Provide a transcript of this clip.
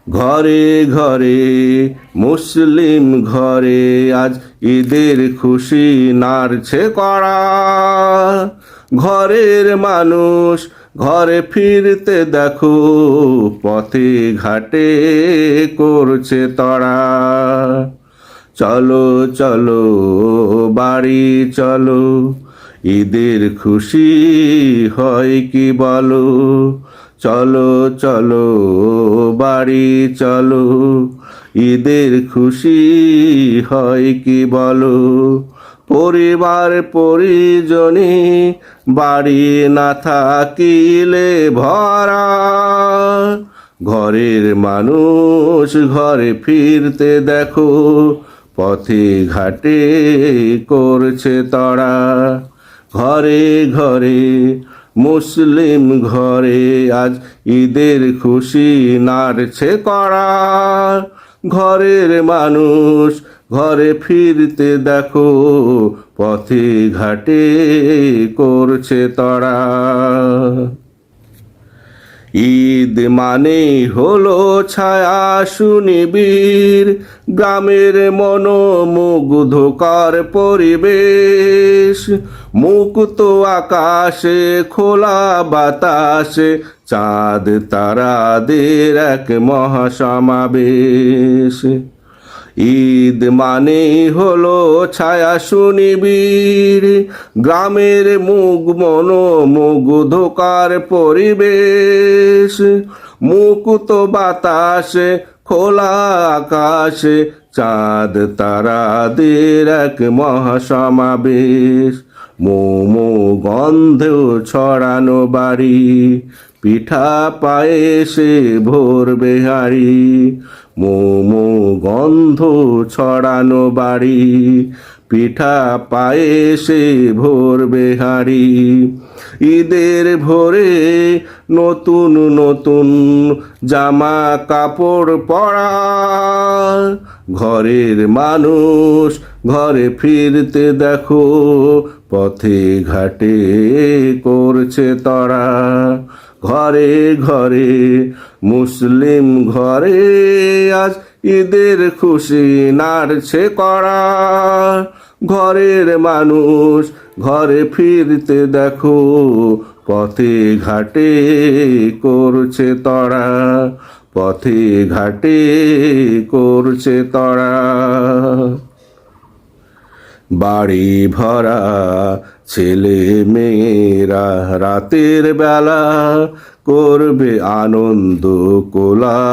ঘরে ঘরে মুসলিম ঘরে আজ ঈদের খুশি নাড়ছে কড়া। ঘরের মানুষ ঘরে ফিরতে দেখো, পথে ঘাটে করছে তড়া। চলো চলো বাড়ি চলো, ঈদের খুশি হয় কি বলো। চলো চলো বাড়ি চলো, ঈদের খুশি হয় কি বলো। পরিবার পরিজনে বাড়ি না থাকিলে ভরা, ঘরের মানুষ ঘরে ফিরতে দেখো, পথে ঘাটে করছে তড়া। ঘরে ঘরে মুসলিম ঘরে আজ ঈদের খুশি নাড়ছে কড়া। ঘরের মানুষ ঘরে ফিরতে দেখো, পথে ঘাটে করছে তড়া। ঈদ মানে হলো ছায়া সুনিবিড়, গ্রামের মনোমুগ্ধকর পরিবেশ। মুক্ত আকাশে খোলা বাতাসে চাঁদ তারাদের এক মহাসমাবেশ। ঈদ মানে হলো ছায়া সুনিবিড়, গ্রামের মনোমুগ্ধকর পরিবেশ। মুক্ত বাতাসে খোলা আকাশে চাঁদ তারাদের এক মহাসমাবেশ। মোমো গন্ধেও ছড়ানো বাড়ি, পিঠা পায়েসে ভরবে হাঁড়ি। মোমো গন্ধ ছড়ানো বাড়ি, পিঠা পায়েসে ভরবে হাঁড়ি। ঈদের ভোরে নতুন নতুন জামা কাপড় পরা, ঘরের মানুষ ঘরে ফিরতে দেখো, পথে ঘাটে করছে তড়া। ঘরে ঘরে মুসলিম ঘরে আজ ঈদের খুশি নাড়ছে কড়া। ঘরের মানুষ ঘরে ফিরতে দেখো, পথে ঘাটে করছে তড়া। পথে ঘাটে করছে তড়া। বাড়ি ভরা ছেলে মেয়েরা রাতের বেলা করবে আনন্দ কোলা।